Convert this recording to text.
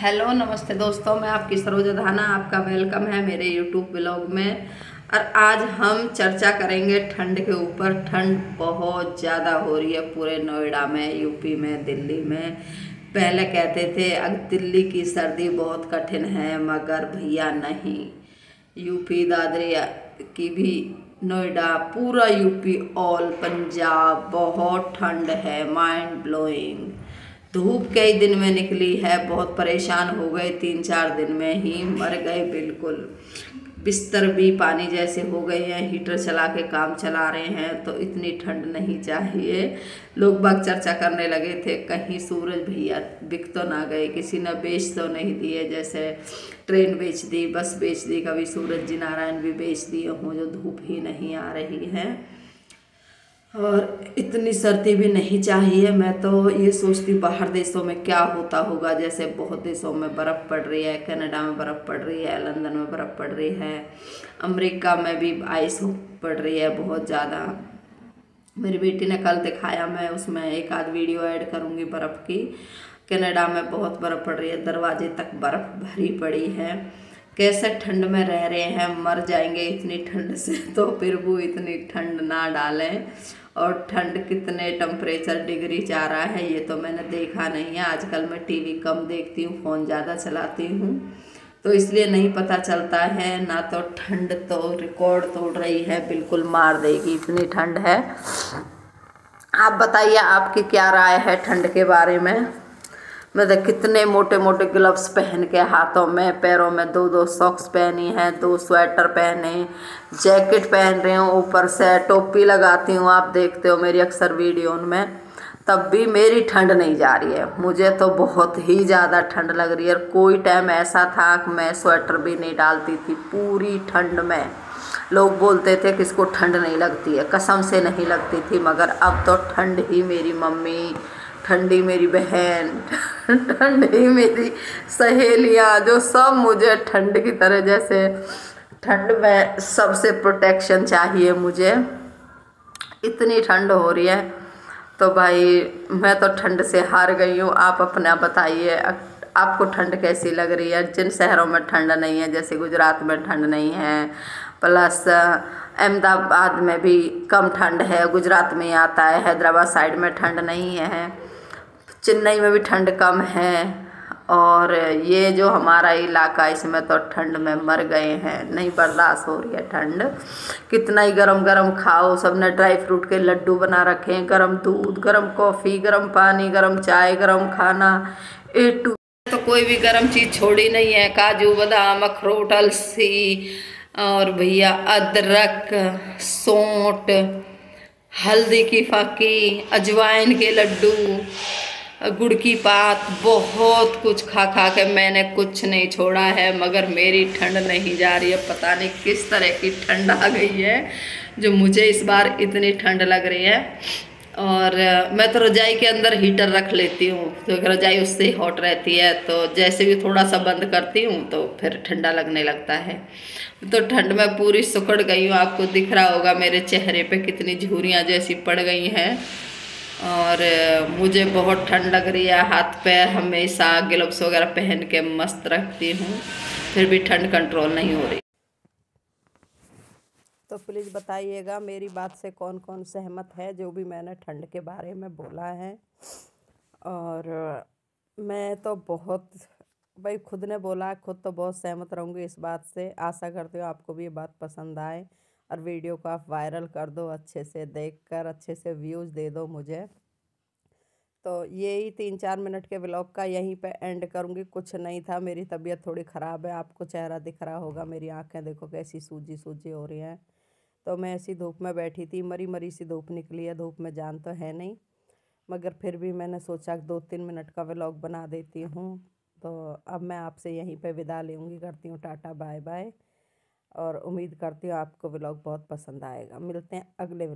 Hello नमस्ते दोस्तों, मैं आपकी सरोजा धाना। आपका वेलकम है मेरे यूट्यूब ब्लॉग में। और आज हम चर्चा करेंगे ठंड के ऊपर। ठंड बहुत ज़्यादा हो रही है पूरे नोएडा में, यूपी में, दिल्ली में। पहले कहते थे दिल्ली की सर्दी बहुत कठिन है, मगर भैया नहीं। यूपी दादरी की भी, नोएडा, पूरा यूपी, ऑल पंजाब बहुत ठंड है। Mind blowing. धूप कई दिन में निकली है, बहुत परेशान हो गए। 3-4 दिन में ही मर गए बिल्कुल। बिस्तर भी पानी जैसे हो गए हैं। हीटर चला के काम चला रहे हैं, तो इतनी ठंड नहीं चाहिए। लोग बाग चर्चा करने लगे थे कहीं सूरज भैया बिक तो ना गए, किसी ने बेच तो नहीं दिए। जैसे ट्रेन बेच दी, बस बेच दी, कभी सूरज जी नारायण भी बेच दिए हों, जो धूप ही नहीं आ रही है। और इतनी सर्दी भी नहीं चाहिए। मैं तो ये सोचती बाहर देशों में क्या होता होगा। जैसे बहुत देशों में बर्फ़ पड़ रही है, कनाडा में बर्फ़ पड़ रही है, लंदन में बर्फ़ पड़ रही है, अमेरिका में भी आइस पड़ रही है बहुत ज़्यादा। मेरी बेटी ने कल दिखाया, मैं उसमें एक आध वीडियो ऐड करूँगी बर्फ़ की। कनाडा में बहुत बर्फ़ पड़ रही है, दरवाजे तक बर्फ़ भरी पड़ी है। कैसे ठंड में रह रहे हैं, मर जाएंगे इतनी ठंड से। तो फिर वो इतनी ठंड ना डालें। और ठंड कितने टेम्परेचर डिग्री जा रहा है ये तो मैंने देखा नहीं है। आजकल मैं टीवी कम देखती हूँ, फ़ोन ज़्यादा चलाती हूँ, तो इसलिए नहीं पता चलता है ना। तो ठंड तो रिकॉर्ड तोड़ रही है, बिल्कुल मार देगी, इतनी ठंड है। आप बताइए आपकी क्या राय है ठंड के बारे में। मतलब कितने मोटे मोटे ग्लव्स पहन के, हाथों में पैरों में 2-2 सॉक्स पहनी है, 2 स्वेटर पहने, जैकेट पहन रही हूँ, ऊपर से टोपी लगाती हूँ। आप देखते हो मेरी अक्सर वीडियो में, तब भी मेरी ठंड नहीं जा रही है। मुझे तो बहुत ही ज़्यादा ठंड लग रही है। और कोई टाइम ऐसा था कि मैं स्वेटर भी नहीं डालती थी पूरी ठंड में। लोग बोलते थे कि इसको ठंड नहीं लगती है, कसम से नहीं लगती थी। मगर अब तो ठंड ही मेरी मम्मी, ठंडी मेरी बहन, ठंडी मेरी सहेलियाँ, जो सब मुझे ठंड की तरह, जैसे ठंड में सबसे प्रोटेक्शन चाहिए मुझे। इतनी ठंड हो रही है तो भाई मैं तो ठंड से हार गई हूँ। आप अपना बताइए, आपको ठंड कैसी लग रही है। जिन शहरों में ठंड नहीं है, जैसे गुजरात में ठंड नहीं है, प्लस अहमदाबाद में भी कम ठंड है, गुजरात में ही आता है। हैदराबाद साइड में ठंड नहीं है, चेन्नई में भी ठंड कम है। और ये जो हमारा इलाका, इसमें तो ठंड में मर गए हैं, नहीं बर्दाश्त हो रही है ठंड। कितना ही गरम गरम खाओ। सबने ड्राई फ्रूट के लड्डू बना रखे हैं, गरम दूध, गरम कॉफ़ी, गरम पानी, गरम चाय, गरम खाना, ए टू। तो कोई भी गरम चीज़ छोड़ी नहीं है। काजू बादाम, अखरोट, अलसी, और भैया अदरक, सौंठ, हल्दी की फाकी, अजवाइन के लड्डू, गुड़ की पात, बहुत कुछ खा खा के मैंने कुछ नहीं छोड़ा है। मगर मेरी ठंड नहीं जा रही है। पता नहीं किस तरह की ठंड आ गई है जो मुझे इस बार इतनी ठंड लग रही है। और मैं तो रजाई के अंदर हीटर रख लेती हूँ, तो रजाई उससे ही हॉट रहती है। तो जैसे भी थोड़ा सा बंद करती हूँ तो फिर ठंडा लगने लगता है। तो ठंड में पूरी सुकड़ गई हूँ। आपको दिख रहा होगा मेरे चेहरे पे कितनी झुर्रियाँ जैसी पड़ गई हैं। और मुझे बहुत ठंड लग रही है। हाथ पैर हमेशा ग्लव्स वगैरह पहन के मस्त रखती हूँ, फिर भी ठंड कंट्रोल नहीं हो रही। तो प्लीज़ बताइएगा मेरी बात से कौन कौन सहमत है, जो भी मैंने ठंड के बारे में बोला है। और मैं तो बहुत, भाई खुद ने बोला, खुद तो बहुत सहमत रहूँगी इस बात से। आशा करती हूँ आपको भी ये बात पसंद आए, और वीडियो को आप वायरल कर दो, अच्छे से देखकर अच्छे से व्यूज़ दे दो मुझे। तो यही 3-4 मिनट के व्लॉग का यहीं पे एंड करूँगी। कुछ नहीं था, मेरी तबीयत थोड़ी ख़राब है, आपको चेहरा दिख रहा होगा, मेरी आंखें देखो कैसी सूजी सूजी हो रही हैं। तो मैं ऐसी धूप में बैठी थी, मरी मरी सी धूप निकली है। धूप में जान तो है नहीं, मगर फिर भी मैंने सोचा 2-3 मिनट का व्लॉग बना देती हूँ। तो अब मैं आपसे यहीं पे विदा लूँगी, करती हूँ टाटा बाय बाय। और उम्मीद करती हूँ आपको व्लॉग बहुत पसंद आएगा। मिलते हैं अगले